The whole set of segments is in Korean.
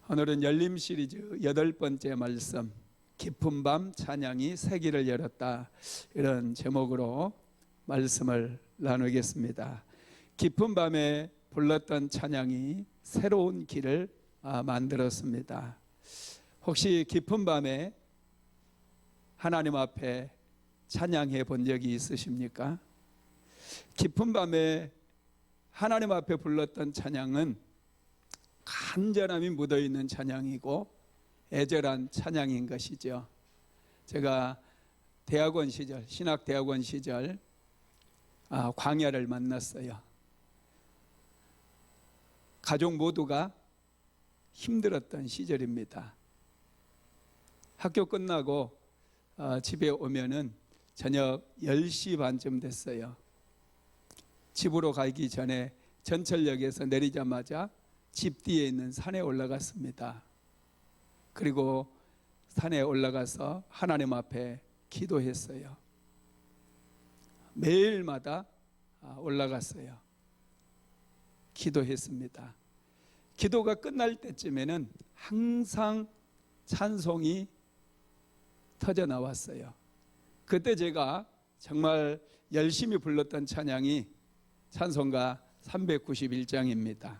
오늘은 열림 시리즈 8번째 말씀, 깊은 밤 찬양이 세기를 열었다, 이런 제목으로 말씀을 나누겠습니다. 깊은 밤에 불렀던 찬양이 새로운 길을 만들었습니다. 혹시 깊은 밤에 하나님 앞에 찬양해 본 적이 있으십니까? 깊은 밤에 하나님 앞에 불렀던 찬양은 간절함이 묻어있는 찬양이고 애절한 찬양인 것이죠. 제가 대학원 시절, 신학대학원 시절 광야를 만났어요. 가족 모두가 힘들었던 시절입니다. 학교 끝나고 집에 오면은 저녁 10시 반쯤 됐어요. 집으로 가기 전에 전철역에서 내리자마자 집 뒤에 있는 산에 올라갔습니다. 그리고 산에 올라가서 하나님 앞에 기도했어요. 매일마다 올라갔어요. 기도했습니다. 기도가 끝날 때쯤에는 항상 찬송이 터져 나왔어요. 그때 제가 정말 열심히 불렀던 찬양이 찬송가 391장입니다.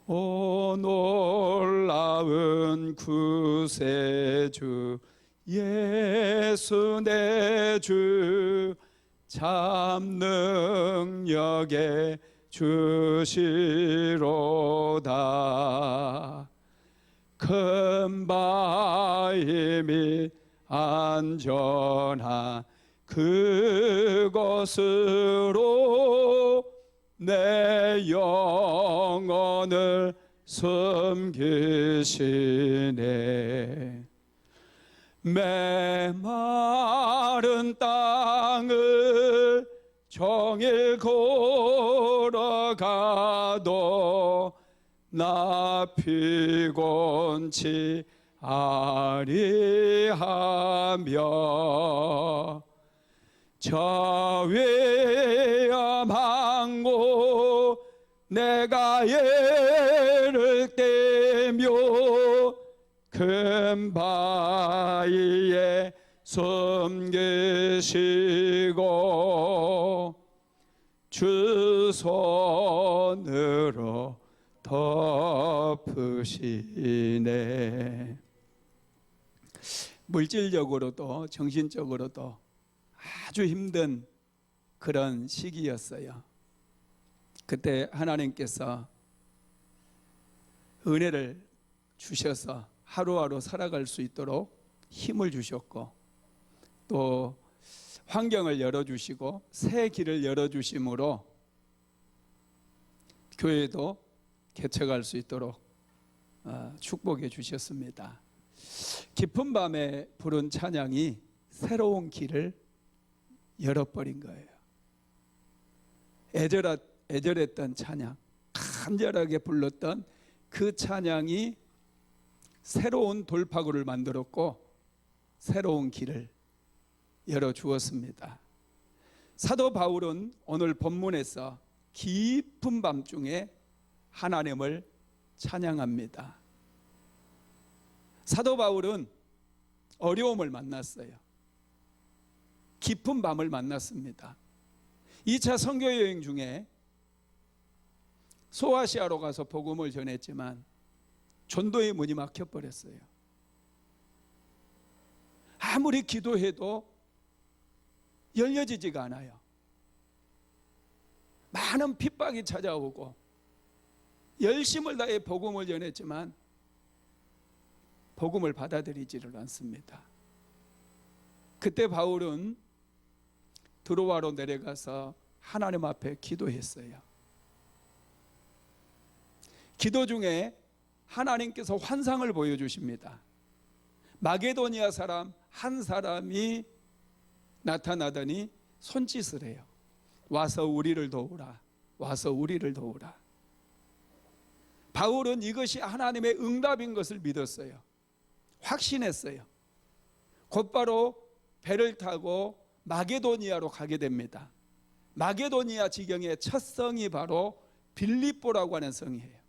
오 놀라운 구세주 예수 내 주 참 능력의 주시로다. 큰 바위 및 안전한 그곳으로 내 영혼을 숨기시네. 메마른 땅을 종일 걸어가도 나 피곤치 아리하며 저 위험 항구 내가 예를 떼며 큰 바위에 숨기시고 주 손으로 덮으시네. 물질적으로도 정신적으로도 아주 힘든 그런 시기였어요. 그때 하나님께서 은혜를 주셔서 하루하루 살아갈 수 있도록 힘을 주셨고, 또 환경을 열어주시고 새 길을 열어주심으로 교회도 개척할 수 있도록 축복해 주셨습니다. 깊은 밤에 부른 찬양이 새로운 길을 열어버린 거예요. 애절했던 찬양, 간절하게 불렀던 그 찬양이 새로운 돌파구를 만들었고 새로운 길을 열어주었습니다. 사도 바울은 오늘 본문에서 깊은 밤중에 하나님을 찬양합니다. 사도 바울은 어려움을 만났어요. 깊은 밤을 만났습니다. 2차 선교 여행 중에 소아시아로 가서 복음을 전했지만 전도의 문이 막혀버렸어요. 아무리 기도해도 열려지지가 않아요. 많은 핍박이 찾아오고 열심을 다해 복음을 전했지만 복음을 받아들이지를 않습니다. 그때 바울은 드로아로 내려가서 하나님 앞에 기도했어요. 기도 중에 하나님께서 환상을 보여주십니다. 마게도니아 사람 한 사람이 나타나더니 손짓을 해요. 와서 우리를 도우라. 와서 우리를 도우라. 바울은 이것이 하나님의 응답인 것을 믿었어요. 확신했어요. 곧바로 배를 타고 마게도니아로 가게 됩니다. 마게도니아 지경의 첫 성이 바로 빌립보라고 하는 성이에요.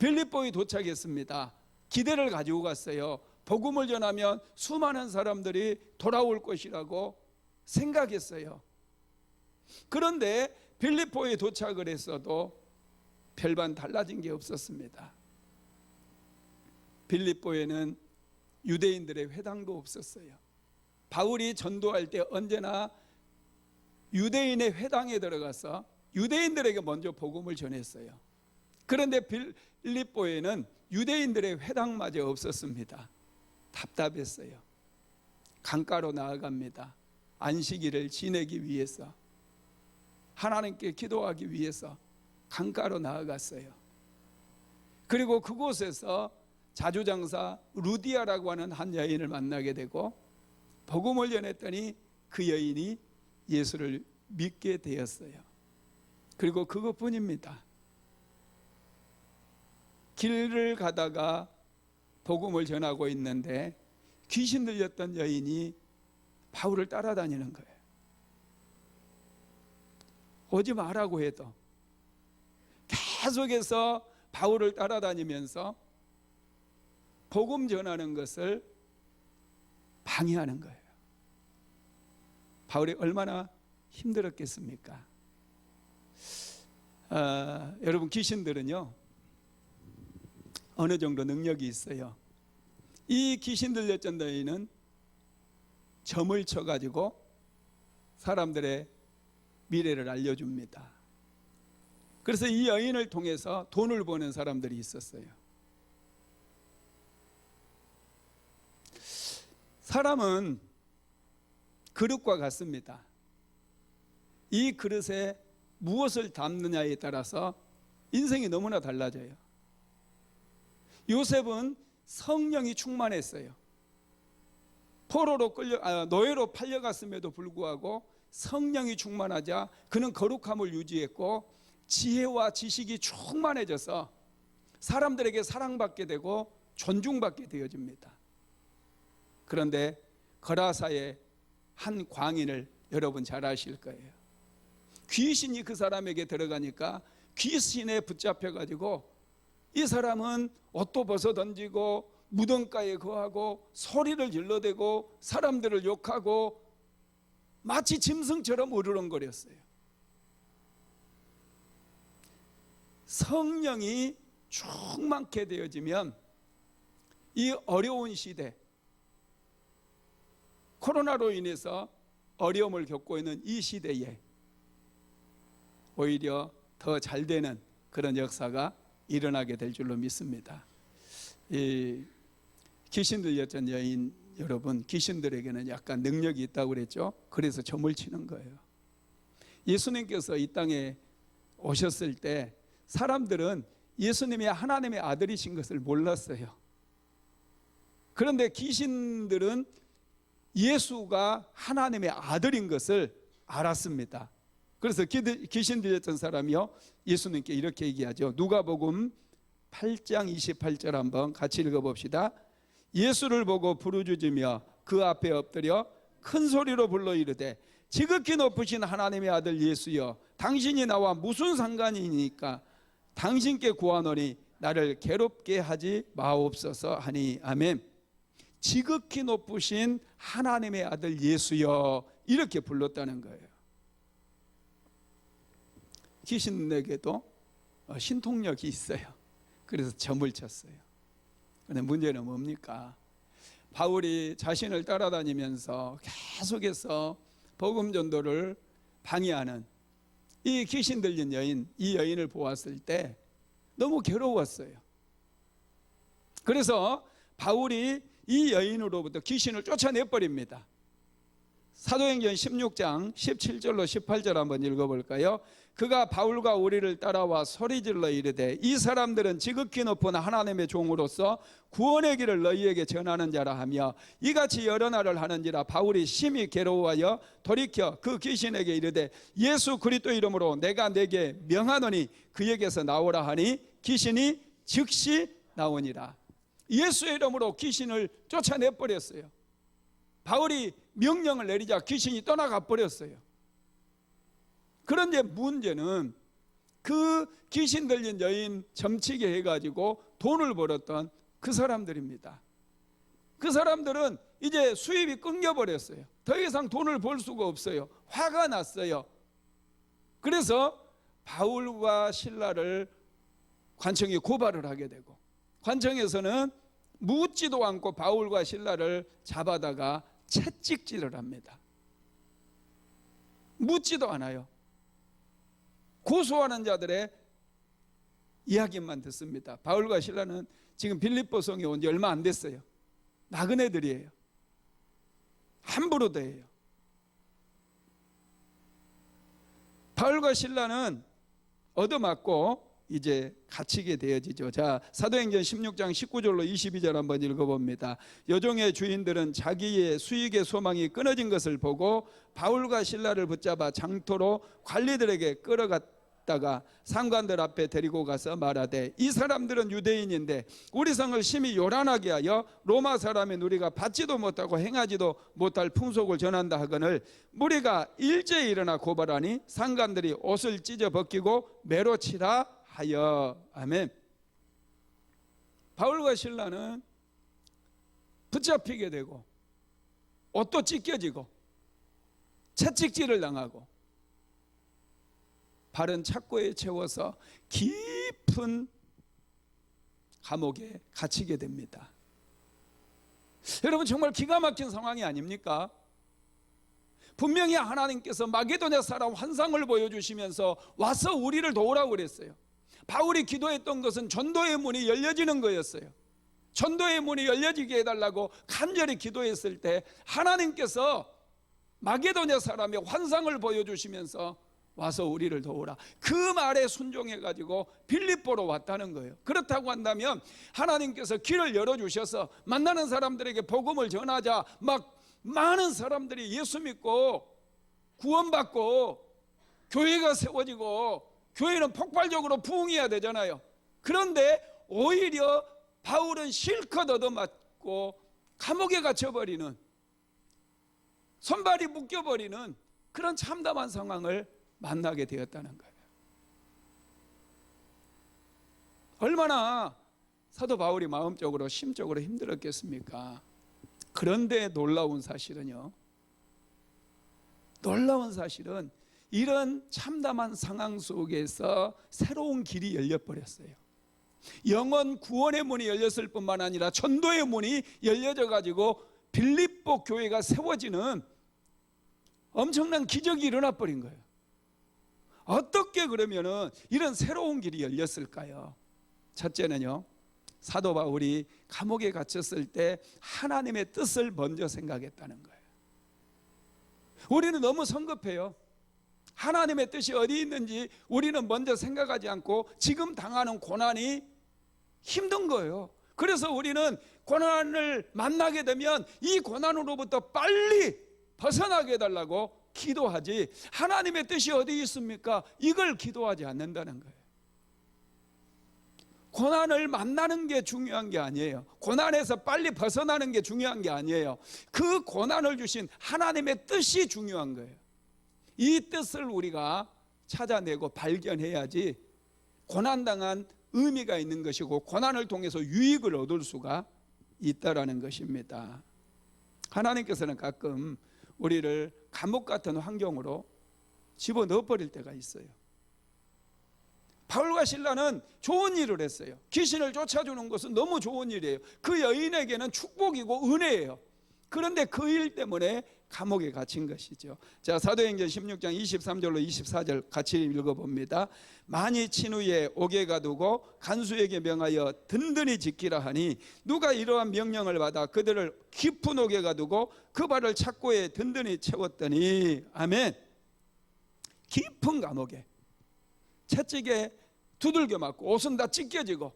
빌립보에 도착했습니다. 기대를 가지고 갔어요. 복음을 전하면 수많은 사람들이 돌아올 것이라고 생각했어요. 그런데 빌립보에 도착을 했어도 별반 달라진 게 없었습니다. 빌립보에는 유대인들의 회당도 없었어요. 바울이 전도할 때 언제나 유대인의 회당에 들어가서 유대인들에게 먼저 복음을 전했어요. 그런데 빌립보에는 유대인들의 회당마저 없었습니다. 답답했어요. 강가로 나아갑니다. 안식일을 지내기 위해서, 하나님께 기도하기 위해서 강가로 나아갔어요. 그리고 그곳에서 자주장사 루디아라고 하는 한 여인을 만나게 되고 복음을 전했더니 그 여인이 예수를 믿게 되었어요. 그리고 그것뿐입니다. 길을 가다가 복음을 전하고 있는데 귀신 들렸던 여인이 바울을 따라다니는 거예요. 오지 말라고 해도 계속해서 바울을 따라다니면서 복음 전하는 것을 방해하는 거예요. 바울이 얼마나 힘들었겠습니까? 여러분, 귀신들은요 어느 정도 능력이 있어요. 이 귀신 들렸던 여인은 점을 쳐가지고 사람들의 미래를 알려줍니다. 그래서 이 여인을 통해서 돈을 버는 사람들이 있었어요. 사람은 그릇과 같습니다. 이 그릇에 무엇을 담느냐에 따라서 인생이 너무나 달라져요. 요셉은 성령이 충만했어요. 포로로 노예로 팔려갔음에도 불구하고 성령이 충만하자 그는 거룩함을 유지했고 지혜와 지식이 충만해져서 사람들에게 사랑받게 되고 존중받게 되어집니다. 그런데 거라사의 한 광인을 여러분 잘 아실 거예요. 귀신이 그 사람에게 들어가니까 귀신에 붙잡혀가지고 이 사람은 옷도 벗어 던지고 무덤가에 거하고 소리를 질러대고 사람들을 욕하고 마치 짐승처럼 으르렁거렸어요. 성령이 충만케 되어지면 이 어려운 시대, 코로나로 인해서 어려움을 겪고 있는 이 시대에 오히려 더 잘 되는 그런 역사가 일어나게 될 줄로 믿습니다. 이 귀신 들렸던 여인 여러분, 귀신들에게는 약간 능력이 있다고 그랬죠. 그래서 점을 치는 거예요. 예수님께서 이 땅에 오셨을 때 사람들은 예수님이 하나님의 아들이신 것을 몰랐어요. 그런데 귀신들은 예수가 하나님의 아들인 것을 알았습니다. 그래서 귀신 들렸던 사람이요 예수님께 이렇게 얘기하죠. 누가복음 8장 28절 한번 같이 읽어봅시다. 예수를 보고 부르짖으며 그 앞에 엎드려 큰 소리로 불러 이르되 지극히 높으신 하나님의 아들 예수여, 당신이 나와 무슨 상관이니까 당신께 구하노니 나를 괴롭게 하지 마옵소서 하니. 아멘. 지극히 높으신 하나님의 아들 예수여, 이렇게 불렀다는 거예요. 귀신에게도 신통력이 있어요. 그래서 점을 쳤어요. 그런데 문제는 뭡니까? 바울이 자신을 따라다니면서 계속해서 복음 전도를 방해하는 이 귀신 들린 여인, 이 여인을 보았을 때 너무 괴로웠어요. 그래서 바울이 이 여인으로부터 귀신을 쫓아내버립니다. 사도행전 16장 17절로 18절 한번 읽어볼까요? 그가 바울과 우리를 따라와 소리질러 이르되 이 사람들은 지극히 높은 하나님의 종으로서 구원의 길을 너희에게 전하는 자라 하며 이같이 여러 날을 하는지라. 바울이 심히 괴로워하여 돌이켜 그 귀신에게 이르되 예수 그리스도 이름으로 내가 내게 명하노니 그에게서 나오라 하니 귀신이 즉시 나오니라. 예수의 이름으로 귀신을 쫓아내버렸어요. 바울이 명령을 내리자 귀신이 떠나가 버렸어요. 그런데 문제는 그 귀신 들린 여인 점치게 해가지고 돈을 벌었던 그 사람들입니다. 그 사람들은 이제 수입이 끊겨버렸어요. 더 이상 돈을 벌 수가 없어요. 화가 났어요. 그래서 바울과 실라를 관청에 고발을 하게 되고, 관청에서는 묻지도 않고 바울과 실라를 잡아다가 채찍질을 합니다. 묻지도 않아요. 고소하는 자들의 이야기만 듣습니다. 바울과 실라는 지금 빌립보 성에 온 지 얼마 안 됐어요. 나그네들이에요. 함부로 대해요. 바울과 실라는 얻어맞고 이제 갇히게 되어지죠. 자, 사도행전 16장 19절로 22절 한번 읽어봅니다. 여종의 주인들은 자기의 수익의 소망이 끊어진 것을 보고 바울과 실라를 붙잡아 장토로 관리들에게 끌어갔다가 상관들 앞에 데리고 가서 말하되, 이 사람들은 유대인인데 우리 성을 심히 요란하게 하여 로마 사람인 우리가 받지도 못하고 행하지도 못할 풍속을 전한다 하거늘 무리가 일제히 일어나 고발하니 상관들이 옷을 찢어 벗기고 매로 치라 하여. 아멘. 바울과 실라는 붙잡히게 되고 옷도 찢겨지고 채찍질을 당하고 발은 착고에 채워서 깊은 감옥에 갇히게 됩니다. 여러분, 정말 기가 막힌 상황이 아닙니까? 분명히 하나님께서 마게도냐 사람 환상을 보여주시면서 와서 우리를 도우라고 그랬어요. 바울이 기도했던 것은 전도의 문이 열려지는 거였어요. 전도의 문이 열려지게 해달라고 간절히 기도했을 때 하나님께서 마게도냐 사람의 환상을 보여주시면서 와서 우리를 도우라, 그 말에 순종해가지고 빌립보로 왔다는 거예요. 그렇다고 한다면 하나님께서 길을 열어주셔서 만나는 사람들에게 복음을 전하자 막 많은 사람들이 예수 믿고 구원받고 교회가 세워지고 교회는 폭발적으로 부흥해야 되잖아요. 그런데 오히려 바울은 실컷 얻어맞고 감옥에 갇혀버리는, 손발이 묶여버리는 그런 참담한 상황을 만나게 되었다는 거예요. 얼마나 사도 바울이 마음적으로 심적으로 힘들었겠습니까? 그런데 놀라운 사실은요, 놀라운 사실은 이런 참담한 상황 속에서 새로운 길이 열려버렸어요. 영원 구원의 문이 열렸을 뿐만 아니라 전도의 문이 열려져 가지고 빌립보 교회가 세워지는 엄청난 기적이 일어나 버린 거예요. 어떻게 그러면은 이런 새로운 길이 열렸을까요? 첫째는요, 사도 바울이 감옥에 갇혔을 때 하나님의 뜻을 먼저 생각했다는 거예요. 우리는 너무 성급해요. 하나님의 뜻이 어디 있는지 우리는 먼저 생각하지 않고 지금 당하는 고난이 힘든 거예요. 그래서 우리는 고난을 만나게 되면 이 고난으로부터 빨리 벗어나게 해달라고 기도하지, 하나님의 뜻이 어디 있습니까? 이걸 기도하지 않는다는 거예요. 고난을 만나는 게 중요한 게 아니에요. 고난에서 빨리 벗어나는 게 중요한 게 아니에요. 그 고난을 주신 하나님의 뜻이 중요한 거예요. 이 뜻을 우리가 찾아내고 발견해야지 고난당한 의미가 있는 것이고 고난을 통해서 유익을 얻을 수가 있다라는 것입니다. 하나님께서는 가끔 우리를 감옥 같은 환경으로 집어넣어 버릴 때가 있어요. 바울과 실라는 좋은 일을 했어요. 귀신을 쫓아주는 것은 너무 좋은 일이에요. 그 여인에게는 축복이고 은혜예요. 그런데 그 일 때문에 감옥에 갇힌 것이죠. 자, 사도행전 16장 23절로 24절 같이 읽어봅니다. 많이 친 후에 옥에 가두고 간수에게 명하여 든든히 지키라 하니 누가 이러한 명령을 받아 그들을 깊은 옥에 가두고 그 발을 착고에 든든히 채웠더니, 아멘. 깊은 감옥에 채찍에 두들겨 맞고 옷은 다 찢겨지고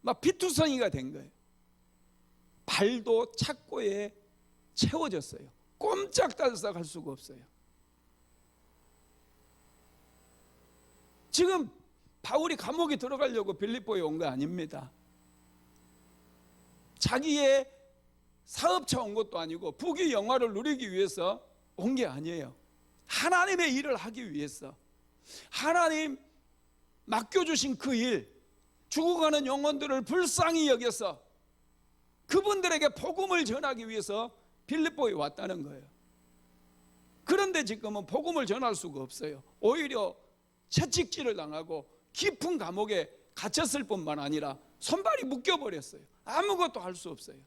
막 피투성이가 된 거예요. 발도 착고에 채워졌어요. 꼼짝달싹 할 수가 없어요. 지금 바울이 감옥에 들어가려고 빌립보에 온 거 아닙니다. 자기의 사업차 온 것도 아니고 부귀 영화를 누리기 위해서 온 게 아니에요. 하나님의 일을 하기 위해서, 하나님 맡겨주신 그 일, 죽어가는 영혼들을 불쌍히 여겨서 그분들에게 복음을 전하기 위해서 빌립보에 왔다는 거예요. 그런데 지금은 복음을 전할 수가 없어요. 오히려 채찍질을 당하고 깊은 감옥에 갇혔을 뿐만 아니라 손발이 묶여버렸어요. 아무것도 할 수 없어요.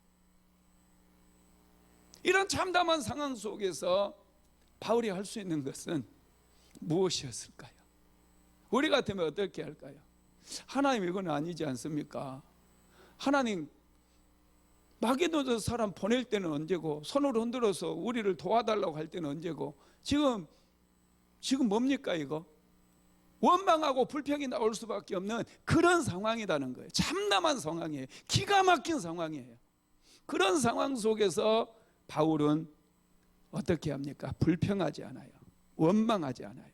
이런 참담한 상황 속에서 바울이 할 수 있는 것은 무엇이었을까요? 우리 같으면 어떻게 할까요? 하나님, 이건 아니지 않습니까? 하나님, 마게도냐 사람 보낼 때는 언제고, 손을 흔들어서 우리를 도와달라고 할 때는 언제고, 지금 뭡니까 이거? 원망하고 불평이 나올 수밖에 없는 그런 상황이라는 거예요. 참담한 상황이에요. 기가 막힌 상황이에요. 그런 상황 속에서 바울은 어떻게 합니까? 불평하지 않아요. 원망하지 않아요.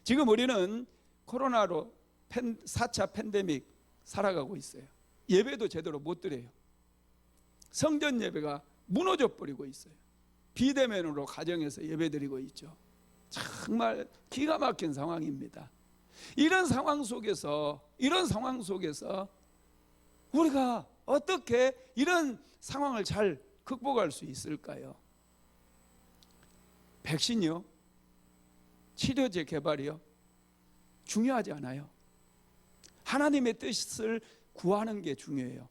지금 우리는 코로나로 4차 팬데믹 살아가고 있어요. 예배도 제대로 못 드려요. 성전 예배가 무너져 버리고 있어요. 비대면으로 가정에서 예배 드리고 있죠. 정말 기가 막힌 상황입니다. 이런 상황 속에서 우리가 어떻게 이런 상황을 잘 극복할 수 있을까요? 백신이요? 치료제 개발이요? 중요하지 않아요. 하나님의 뜻을 구하는 게 중요해요.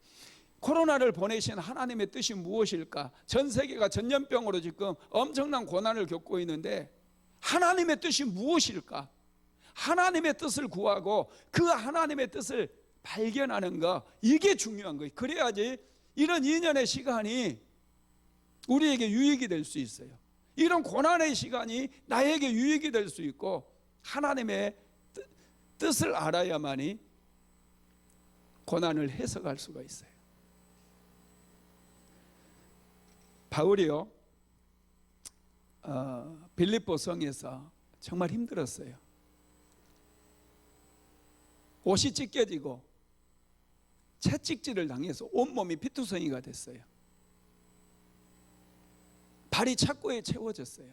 코로나를 보내신 하나님의 뜻이 무엇일까? 전 세계가 전염병으로 지금 엄청난 고난을 겪고 있는데 하나님의 뜻이 무엇일까? 하나님의 뜻을 구하고 그 하나님의 뜻을 발견하는 거, 이게 중요한 거예요. 그래야지 이런 2년의 시간이 우리에게 유익이 될 수 있어요. 이런 고난의 시간이 나에게 유익이 될 수 있고 하나님의 뜻을 알아야만이 고난을 해석할 수가 있어요. 바울이요, 빌립보 성에서 정말 힘들었어요. 옷이 찢겨지고 채찍질을 당해서 온몸이 피투성이가 됐어요. 발이 착고에 채워졌어요.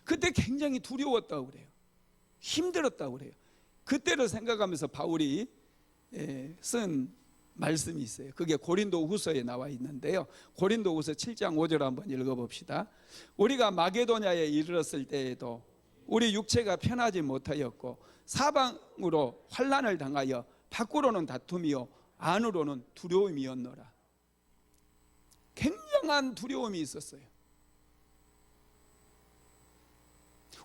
그때 굉장히 두려웠다고 그래요. 힘들었다고 그래요. 그때를 생각하면서 바울이 쓴 말씀이 있어요. 그게 고린도 후서에 나와 있는데요. 고린도 후서 7장 5절 한번 읽어봅시다. 우리가 마게도냐에 이르렀을 때에도 우리 육체가 편하지 못하였고 사방으로 환난을 당하여 밖으로는 다툼이요 안으로는 두려움이었노라. 굉장한 두려움이 있었어요.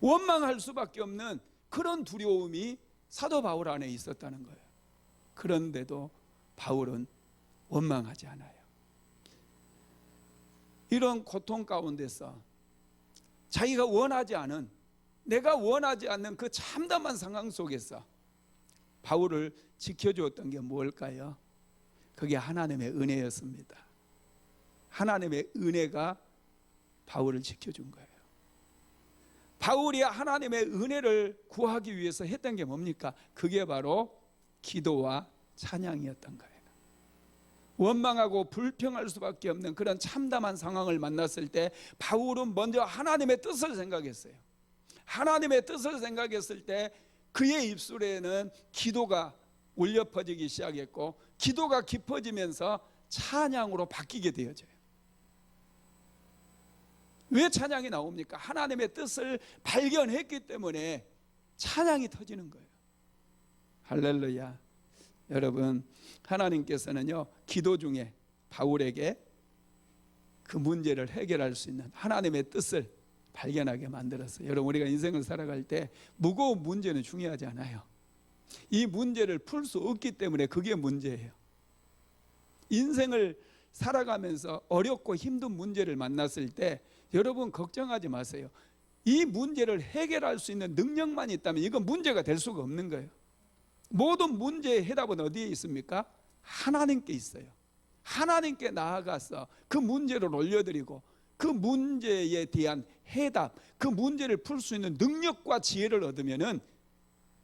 원망할 수밖에 없는 그런 두려움이 사도 바울 안에 있었다는 거예요. 그런데도 바울은 원망하지 않아요. 이런 고통 가운데서 자기가 원하지 않은, 내가 원하지 않는 그 참담한 상황 속에서 바울을 지켜주었던 게 뭘까요? 그게 하나님의 은혜였습니다. 하나님의 은혜가 바울을 지켜준 거예요. 바울이 하나님의 은혜를 구하기 위해서 했던 게 뭡니까? 그게 바로 기도와 찬양이었던 거예요. 원망하고 불평할 수밖에 없는 그런 참담한 상황을 만났을 때 바울은 먼저 하나님의 뜻을 생각했어요. 하나님의 뜻을 생각했을 때 그의 입술에는 기도가 울려 퍼지기 시작했고 기도가 깊어지면서 찬양으로 바뀌게 되어져요. 왜 찬양이 나옵니까? 하나님의 뜻을 발견했기 때문에 찬양이 터지는 거예요. 할렐루야. 여러분, 하나님께서는요 기도 중에 바울에게 그 문제를 해결할 수 있는 하나님의 뜻을 발견하게 만들었어요. 여러분, 우리가 인생을 살아갈 때 무거운 문제는 중요하지 않아요. 이 문제를 풀 수 없기 때문에 그게 문제예요. 인생을 살아가면서 어렵고 힘든 문제를 만났을 때 여러분 걱정하지 마세요. 이 문제를 해결할 수 있는 능력만 있다면 이건 문제가 될 수가 없는 거예요. 모든 문제의 해답은 어디에 있습니까? 하나님께 있어요. 하나님께 나아가서 그 문제를 올려드리고 그 문제에 대한 해답, 그 문제를 풀 수 있는 능력과 지혜를 얻으면은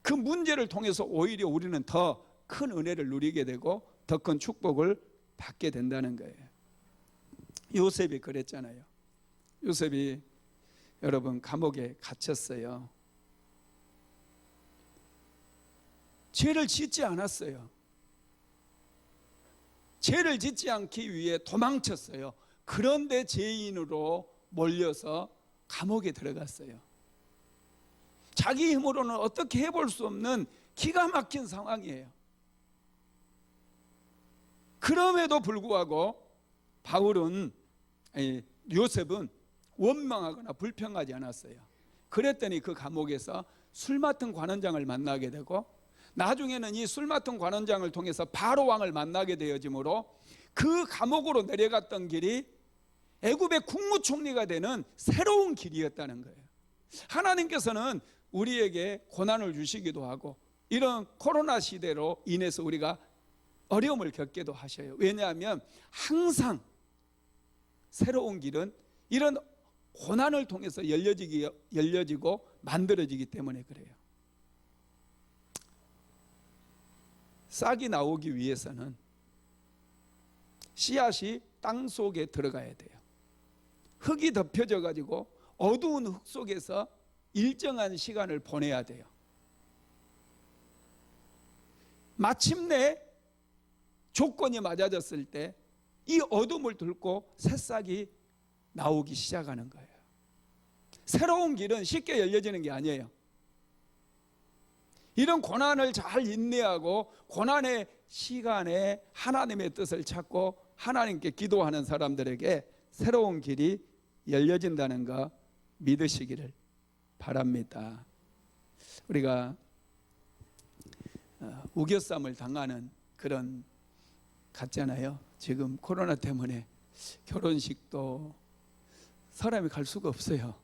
그 문제를 통해서 오히려 우리는 더 큰 은혜를 누리게 되고 더 큰 축복을 받게 된다는 거예요. 요셉이 그랬잖아요. 요셉이 여러분 감옥에 갇혔어요. 죄를 짓지 않았어요. 죄를 짓지 않기 위해 도망쳤어요. 그런데 죄인으로 몰려서 감옥에 들어갔어요. 자기 힘으로는 어떻게 해볼 수 없는 기가 막힌 상황이에요. 그럼에도 불구하고 요셉은 원망하거나 불평하지 않았어요. 그랬더니 그 감옥에서 술 맡은 관원장을 만나게 되고, 나중에는 이 술 맡은 관원장을 통해서 바로 왕을 만나게 되어지므로 그 감옥으로 내려갔던 길이 애굽의 국무총리가 되는 새로운 길이었다는 거예요. 하나님께서는 우리에게 고난을 주시기도 하고, 이런 코로나 시대로 인해서 우리가 어려움을 겪기도 하셔요. 왜냐하면 항상 새로운 길은 이런 고난을 통해서 열려지고 만들어지기 때문에 그래요. 싹이 나오기 위해서는 씨앗이 땅 속에 들어가야 돼요. 흙이 덮여져 가지고 어두운 흙 속에서 일정한 시간을 보내야 돼요. 마침내 조건이 맞아졌을 때 이 어둠을 뚫고 새싹이 나오기 시작하는 거예요. 새로운 길은 쉽게 열려지는 게 아니에요. 이런 고난을 잘 인내하고 고난의 시간에 하나님의 뜻을 찾고 하나님께 기도하는 사람들에게 새로운 길이 열려진다는 거 믿으시기를 바랍니다. 우리가 우겨쌈을 당하는 그런 같잖아요. 지금 코로나 때문에 결혼식도 사람이 갈 수가 없어요.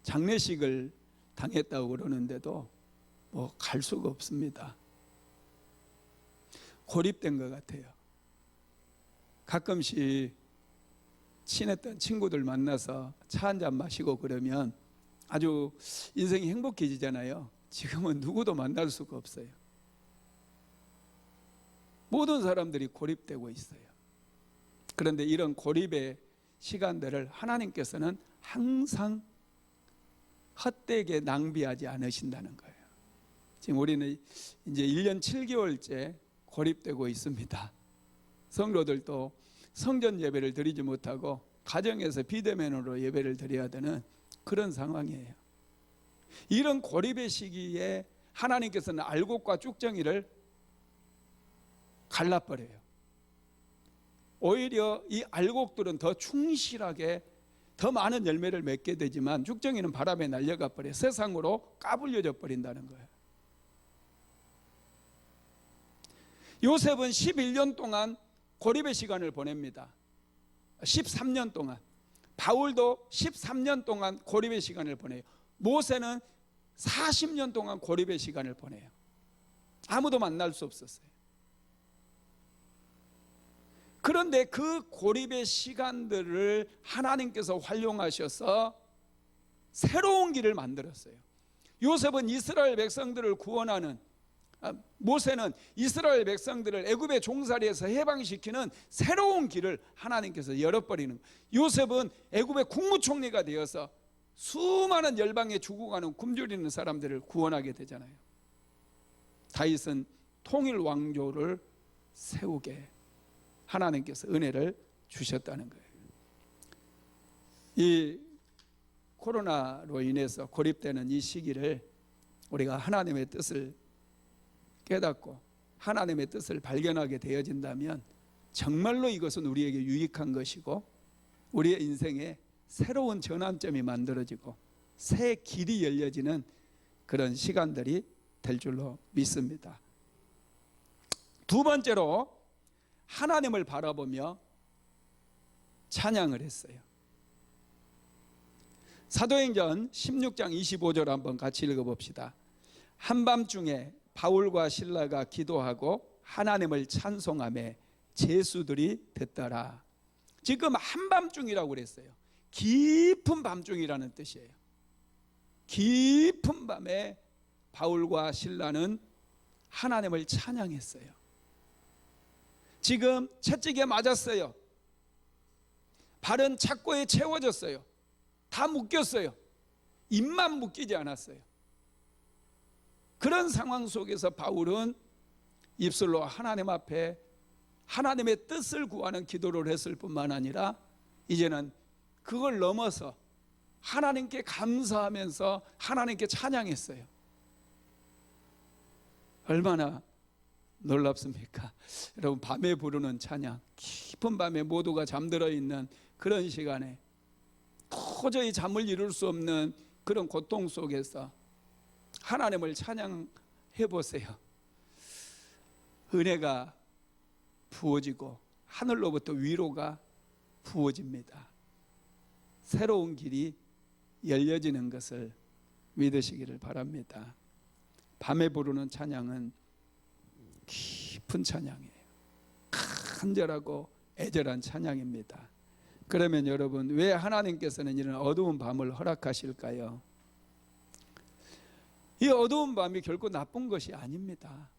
장례식을 당했다고 그러는데도 뭐 갈 수가 없습니다. 고립된 것 같아요. 가끔씩 친했던 친구들 만나서 차 한잔 마시고 그러면 아주 인생이 행복해지잖아요. 지금은 누구도 만날 수가 없어요. 모든 사람들이 고립되고 있어요. 그런데 이런 고립의 시간들을 하나님께서는 항상 헛되게 낭비하지 않으신다는 거예요. 지금 우리는 이제 1년 7개월째 고립되고 있습니다. 성도들도 성전 예배를 드리지 못하고 가정에서 비대면으로 예배를 드려야 되는 그런 상황이에요. 이런 고립의 시기에 하나님께서는 알곡과 쭉정이를 갈라버려요. 오히려 이 알곡들은 더 충실하게 더 많은 열매를 맺게 되지만 쭉정이는 바람에 날려가 버려 세상으로 까불려져 버린다는 거예요. 요셉은 11년 동안 고립의 시간을 보냅니다. 13년 동안. 바울도 13년 동안 고립의 시간을 보내요. 모세는 40년 동안 고립의 시간을 보내요. 아무도 만날 수 없었어요. 그런데 그 고립의 시간들을 하나님께서 활용하셔서 새로운 길을 만들었어요. 요셉은 이스라엘 백성들을 구원하는, 모세는 이스라엘 백성들을 애굽의 종살이에서 해방시키는 새로운 길을 하나님께서 열어버리는 거예요. 요셉은 애굽의 국무총리가 되어서 수많은 열방에 죽어가는 굶주리는 사람들을 구원하게 되잖아요. 다윗은 통일 왕조를 세우게 하나님께서 은혜를 주셨다는 거예요. 이 코로나로 인해서 고립되는 이 시기를 우리가 하나님의 뜻을 깨닫고 하나님의 뜻을 발견하게 되어진다면 정말로 이것은 우리에게 유익한 것이고 우리의 인생에 새로운 전환점이 만들어지고 새 길이 열려지는 그런 시간들이 될 줄로 믿습니다. 두 번째로 하나님을 바라보며 찬양을 했어요. 사도행전 16장 25절 한번 같이 읽어봅시다. 한밤중에 바울과 실라가 기도하고 하나님을 찬송하며 제수들이 듣더라. 지금 한밤중이라고 그랬어요. 깊은 밤중이라는 뜻이에요. 깊은 밤에 바울과 실라는 하나님을 찬양했어요. 지금 채찍에 맞았어요. 발은 착고에 채워졌어요. 다 묶였어요. 입만 묶이지 않았어요. 그런 상황 속에서 바울은 입술로 하나님 앞에 하나님의 뜻을 구하는 기도를 했을 뿐만 아니라 이제는 그걸 넘어서 하나님께 감사하면서 하나님께 찬양했어요. 얼마나 놀랍습니까? 여러분, 밤에 부르는 찬양, 깊은 밤에 모두가 잠들어 있는 그런 시간에 도저히 잠을 이룰 수 없는 그런 고통 속에서 하나님을 찬양해 보세요. 은혜가 부어지고 하늘로부터 위로가 부어집니다. 새로운 길이 열려지는 것을 믿으시기를 바랍니다. 밤에 부르는 찬양은 깊은 찬양이에요. 간절하고 애절한 찬양입니다. 그러면 여러분, 왜 하나님께서는 이런 어두운 밤을 허락하실까요? 이 어두운 밤이 결코 나쁜 것이 아닙니다.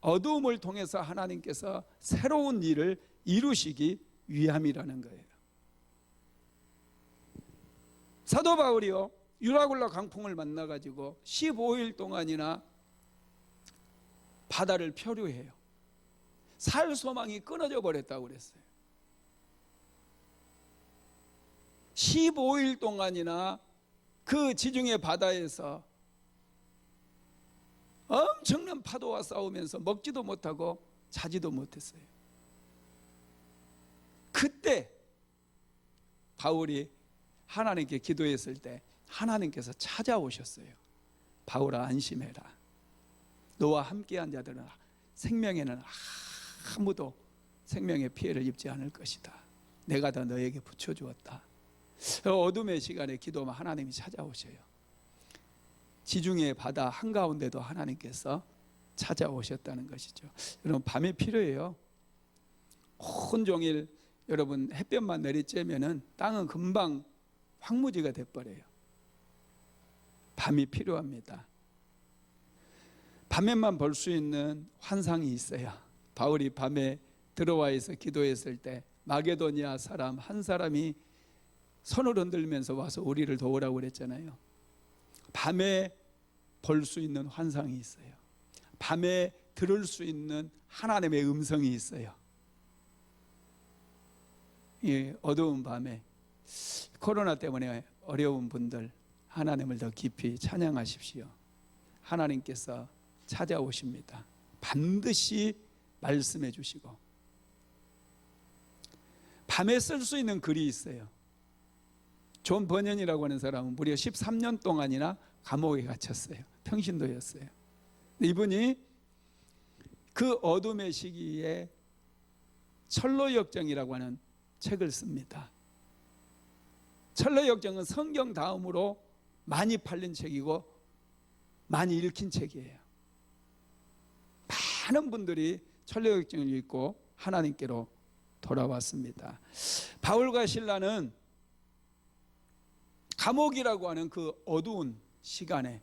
어두움을 통해서 하나님께서 새로운 일을 이루시기 위함이라는 거예요. 사도 바울이요, 유라굴라 강풍을 만나가지고 15일 동안이나 바다를 표류해요. 살 소망이 끊어져 버렸다고 그랬어요. 15일 동안이나 그 지중해 바다에서 엄청난 파도와 싸우면서 먹지도 못하고 자지도 못했어요. 그때 바울이 하나님께 기도했을 때 하나님께서 찾아오셨어요. 바울아, 안심해라. 너와 함께한 자들은 생명에는 아무도 생명의 피해를 입지 않을 것이다. 내가 다 너에게 붙여주었다. 어둠의 시간에 기도하면 하나님이 찾아오셔요. 지중해 바다 한가운데도 하나님께서 찾아오셨다는 것이죠. 여러분, 밤이 필요해요. 온종일 여러분 햇볕만 내리쬐면은 땅은 금방 황무지가 돼버려요. 밤이 필요합니다. 밤에만 볼 수 있는 환상이 있어요. 바울이 밤에 들어와 있어 기도했을 때 마게도니아 사람 한 사람이 손을 흔들면서 와서 우리를 도우라고 그랬잖아요. 밤에 볼 수 있는 환상이 있어요. 밤에 들을 수 있는 하나님의 음성이 있어요. 이 어두운 밤에 코로나 때문에 어려운 분들, 하나님을 더 깊이 찬양하십시오. 하나님께서 찾아오십니다. 반드시 말씀해 주시고, 밤에 쓸 수 있는 글이 있어요. 존 버년이라고 하는 사람은 무려 13년 동안이나 감옥에 갇혔어요. 평신도였어요. 이분이 그 어둠의 시기에 철로역정이라고 하는 책을 씁니다. 철로역정은 성경 다음으로 많이 팔린 책이고 많이 읽힌 책이에요. 많은 분들이 철로역정을 읽고 하나님께로 돌아왔습니다. 바울과 실라는 감옥이라고 하는 그 어두운 시간에,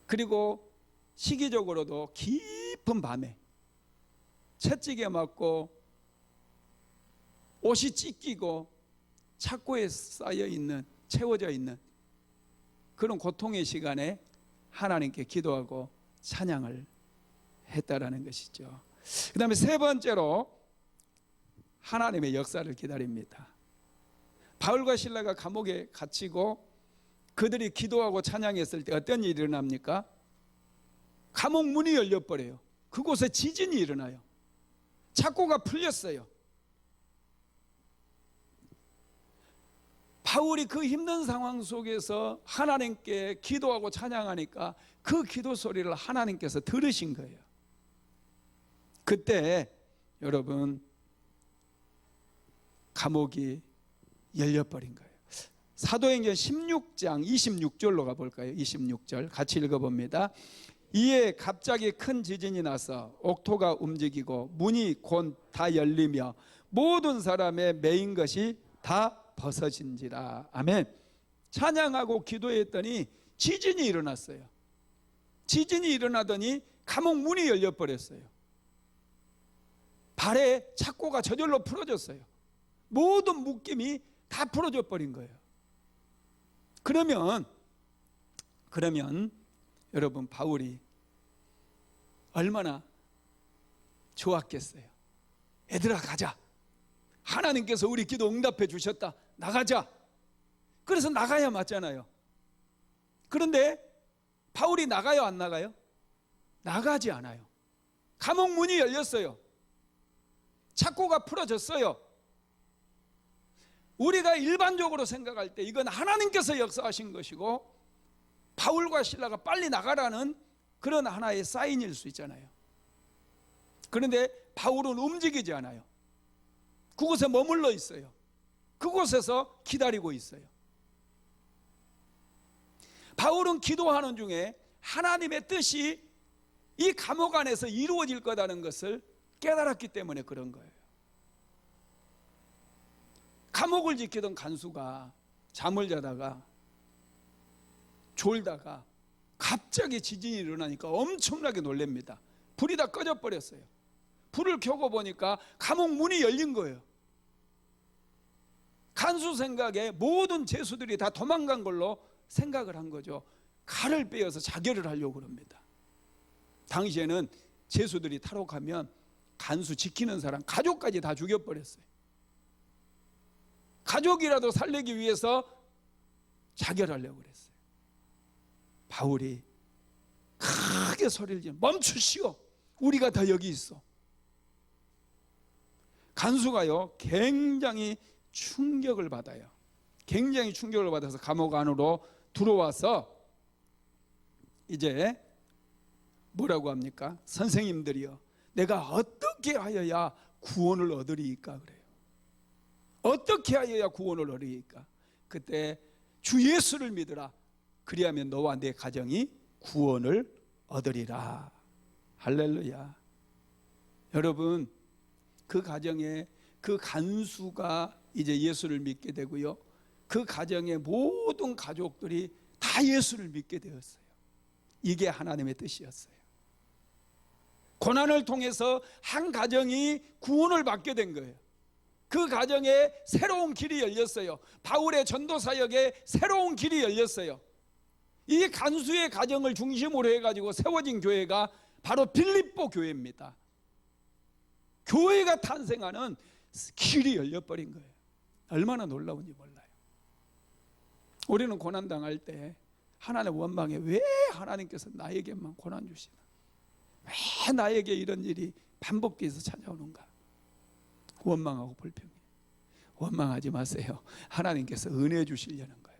그리고 시기적으로도 깊은 밤에 채찍에 맞고 옷이 찢기고 착고에 쌓여 있는, 채워져 있는 그런 고통의 시간에 하나님께 기도하고 찬양을 했다라는 것이죠. 그 다음에 세 번째로 하나님의 역사를 기다립니다. 바울과 실라가 감옥에 갇히고 그들이 기도하고 찬양했을 때 어떤 일이 일어납니까? 감옥 문이 열려버려요. 그곳에 지진이 일어나요. 착고가 풀렸어요. 바울이 그 힘든 상황 속에서 하나님께 기도하고 찬양하니까 그 기도 소리를 하나님께서 들으신 거예요. 그때 여러분 감옥이 열려버린 거예요. 사도행전 16장 26절로 가볼까요? 26절 같이 읽어봅니다. 이에 갑자기 큰 지진이 나서 옥토가 움직이고 문이 곧 다 열리며 모든 사람의 매인 것이 다 벗어진지라. 아멘. 찬양하고 기도했더니 지진이 일어났어요. 지진이 일어나더니 감옥 문이 열려버렸어요. 발에 착고가 저절로 풀어졌어요. 모든 묶임이 다 풀어져 버린 거예요. 그러면 여러분 바울이 얼마나 좋았겠어요? 애들아 가자. 하나님께서 우리 기도 응답해 주셨다. 나가자. 그래서 나가야 맞잖아요. 그런데 바울이 나가요, 안 나가요? 나가지 않아요. 감옥 문이 열렸어요. 착고가 풀어졌어요. 우리가 일반적으로 생각할 때 이건 하나님께서 역사하신 것이고 바울과 실라가 빨리 나가라는 그런 하나의 사인일 수 있잖아요. 그런데 바울은 움직이지 않아요. 그곳에 머물러 있어요. 그곳에서 기다리고 있어요. 바울은 기도하는 중에 하나님의 뜻이 이 감옥 안에서 이루어질 거라는 것을 깨달았기 때문에 그런 거예요. 감옥을 지키던 간수가 잠을 자다가 졸다가 갑자기 지진이 일어나니까 엄청나게 놀랍니다. 불이 다 꺼져 버렸어요. 불을 켜고 보니까 감옥 문이 열린 거예요. 간수 생각에 모든 죄수들이 다 도망간 걸로 생각을 한 거죠. 칼을 빼어서 자결을 하려고 합니다. 당시에는 죄수들이 탈옥하면 간수 지키는 사람 가족까지 다 죽여버렸어요. 가족이라도 살리기 위해서 자결하려고 그랬어요. 바울이 크게 소리를 지르며 멈추시오. 우리가 다 여기 있어. 간수가요 굉장히 충격을 받아요. 굉장히 충격을 받아서 감옥 안으로 들어와서 이제 뭐라고 합니까? 선생님들이요, 내가 어떻게 하여야 구원을 얻으리이까 그래요. 어떻게 하여야 구원을 얻으리이까? 그때 주 예수를 믿으라. 그리하면 너와 내 가정이 구원을 얻으리라. 할렐루야. 여러분, 그 가정에 그 간수가 이제 예수를 믿게 되고요, 그 가정의 모든 가족들이 다 예수를 믿게 되었어요. 이게 하나님의 뜻이었어요. 고난을 통해서 한 가정이 구원을 받게 된 거예요. 그 가정에 새로운 길이 열렸어요. 바울의 전도 사역에 새로운 길이 열렸어요. 이 간수의 가정을 중심으로 해가지고 세워진 교회가 바로 빌립보 교회입니다. 교회가 탄생하는 길이 열려버린 거예요. 얼마나 놀라운지 몰라요. 우리는 고난당할 때 하나님 원망해. 왜 하나님께서 나에게만 고난 주시나? 왜 나에게 이런 일이 반복돼서 찾아오는가? 원망하고 불평해. 원망하지 마세요. 하나님께서 은혜 주시려는 거예요.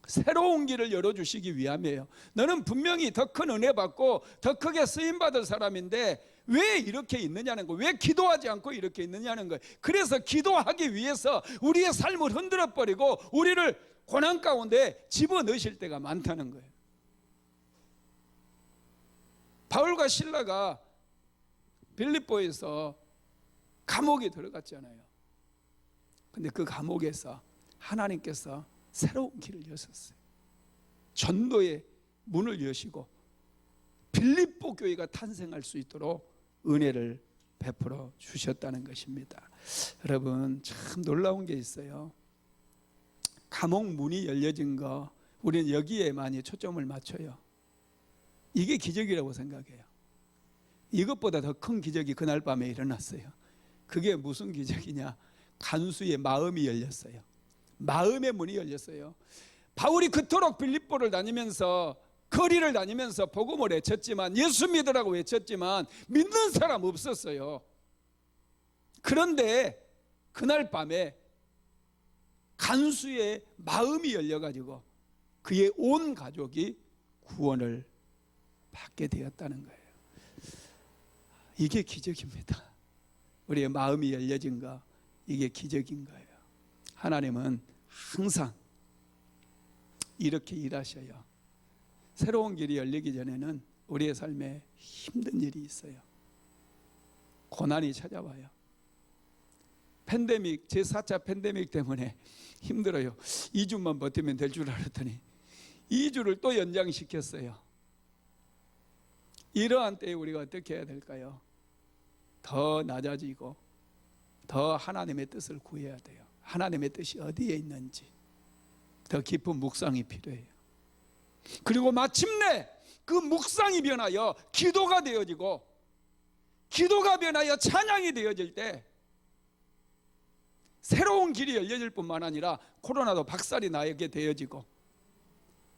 새로운 길을 열어주시기 위함이에요. 너는 분명히 더 큰 은혜 받고 더 크게 쓰임받을 사람인데 왜 이렇게 있느냐는 거예요. 왜 기도하지 않고 이렇게 있느냐는 거예요. 그래서 기도하기 위해서 우리의 삶을 흔들어 버리고 우리를 고난 가운데 집어넣으실 때가 많다는 거예요. 바울과 실라가 빌립보에서 감옥에 들어갔잖아요. 근데 그 감옥에서 하나님께서 새로운 길을 여셨어요. 전도의 문을 여시고 빌립보 교회가 탄생할 수 있도록 은혜를 베풀어 주셨다는 것입니다. 여러분, 참 놀라운 게 있어요. 감옥 문이 열려진 거, 우리는 여기에 많이 초점을 맞춰요. 이게 기적이라고 생각해요. 이것보다 더 큰 기적이 그날 밤에 일어났어요. 그게 무슨 기적이냐? 간수의 마음이 열렸어요. 마음의 문이 열렸어요. 바울이 그토록 빌립보를 다니면서 거리를 다니면서 복음을 외쳤지만, 예수 믿으라고 외쳤지만 믿는 사람 없었어요. 그런데 그날 밤에 간수의 마음이 열려가지고 그의 온 가족이 구원을 받게 되었다는 거예요. 이게 기적입니다. 우리의 마음이 열려진 거, 이게 기적인 거예요. 하나님은 항상 이렇게 일하셔요. 새로운 길이 열리기 전에는 우리의 삶에 힘든 일이 있어요. 고난이 찾아와요. 팬데믹, 제4차 팬데믹 때문에 힘들어요. 2주만 버티면 될 줄 알았더니 2주를 또 연장시켰어요. 이러한 때에 우리가 어떻게 해야 될까요? 더 낮아지고 더 하나님의 뜻을 구해야 돼요. 하나님의 뜻이 어디에 있는지 더 깊은 묵상이 필요해요. 그리고 마침내 그 묵상이 변하여 기도가 되어지고 기도가 변하여 찬양이 되어질 때 새로운 길이 열려질 뿐만 아니라 코로나도 박살이 나게 되어지고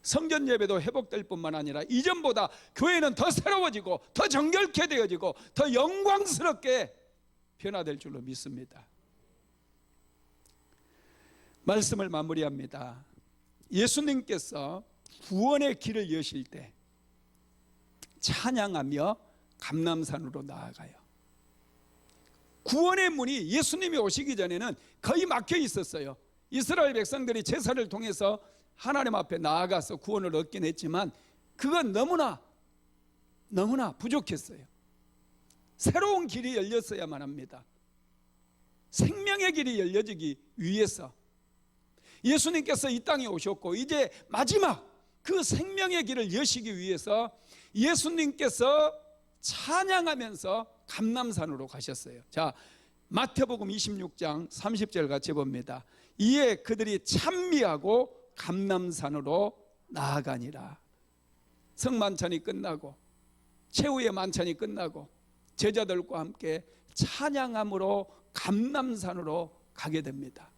성전 예배도 회복될 뿐만 아니라 이전보다 교회는 더 새로워지고 더 정결케 되어지고 더 영광스럽게 변화될 줄로 믿습니다. 말씀을 마무리합니다. 예수님께서 구원의 길을 여실 때 찬양하며 감람산으로 나아가요. 구원의 문이 예수님이 오시기 전에는 거의 막혀 있었어요. 이스라엘 백성들이 제사를 통해서 하나님 앞에 나아가서 구원을 얻긴 했지만 그건 너무나 부족했어요. 새로운 길이 열렸어야만 합니다. 생명의 길이 열려지기 위해서 예수님께서 이 땅에 오셨고 이제 마지막 그 생명의 길을 여시기 위해서 예수님께서 찬양하면서 감람산으로 가셨어요. 자, 마태복음 26장 30절 같이 봅니다. 이에 그들이 찬미하고 감람산으로 나아가니라. 성만찬이 끝나고 최후의 만찬이 끝나고 제자들과 함께 찬양함으로 감람산으로 가게 됩니다.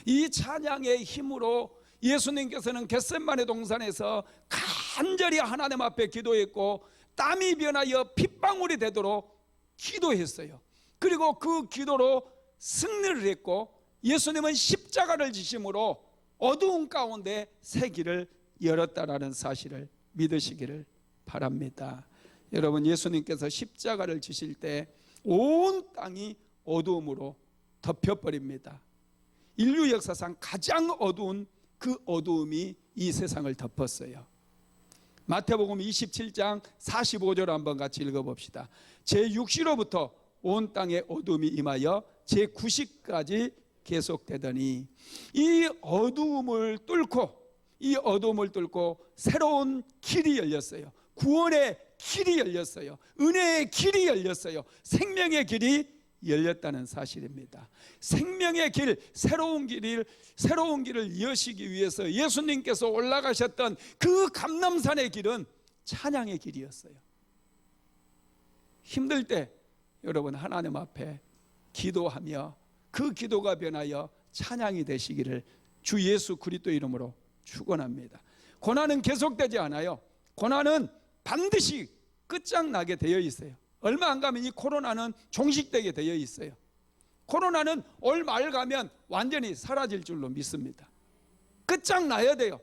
이 찬양의 힘으로 예수님께서는 겟세마네 동산에서 간절히 하나님 앞에 기도했고 땀이 변하여 핏방울이 되도록 기도했어요. 그리고 그 기도로 승리를 했고 예수님은 십자가를 지심으로 어두운 가운데 새 길을 열었다라는 사실을 믿으시기를 바랍니다. 여러분, 예수님께서 십자가를 지실 때 온 땅이 어두움으로 덮여버립니다. 인류 역사상 가장 어두운 그 어두움이 이 세상을 덮었어요. 마태복음 27장 45절 한번 같이 읽어봅시다. 제6시로부터 온 땅에 어두움이 임하여 제9시까지 계속되더니 이 어두움을 뚫고 새로운 길이 열렸어요. 구원의 길이 열렸어요. 은혜의 길이 열렸어요. 생명의 길이 열렸다는 사실입니다. 생명의 길, 새로운 길을 여시기 위해서 예수님께서 올라가셨던 그 감람산의 길은 찬양의 길이었어요. 힘들 때 여러분 하나님 앞에 기도하며 그 기도가 변하여 찬양이 되시기를 주 예수 그리스도 이름으로 축원합니다. 고난은 계속되지 않아요. 고난은 반드시 끝장나게 되어 있어요. 얼마 안 가면 이 코로나는 종식되게 되어 있어요. 코로나는 올 말 가면 완전히 사라질 줄로 믿습니다. 끝장나야 돼요.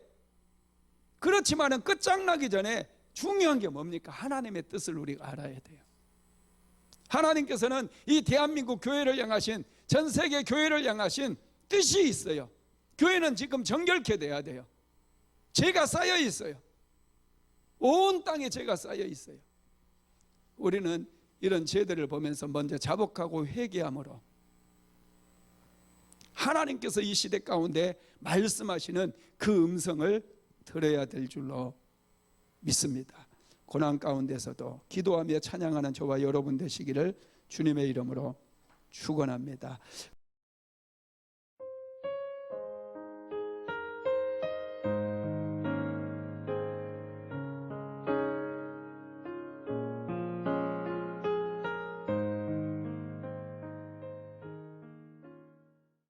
그렇지만은 끝장나기 전에 중요한 게 뭡니까? 하나님의 뜻을 우리가 알아야 돼요. 하나님께서는 이 대한민국 교회를 향하신, 전 세계 교회를 향하신 뜻이 있어요. 교회는 지금 정결케 돼야 돼요. 죄가 쌓여 있어요. 온 땅에 죄가 쌓여 있어요. 우리는 이런 죄들을 보면서 먼저 자복하고 회개함으로 하나님께서 이 시대 가운데 말씀하시는 그 음성을 들어야 될 줄로 믿습니다. 고난 가운데서도 기도하며 찬양하는 저와 여러분 되시기를 주님의 이름으로 축원합니다.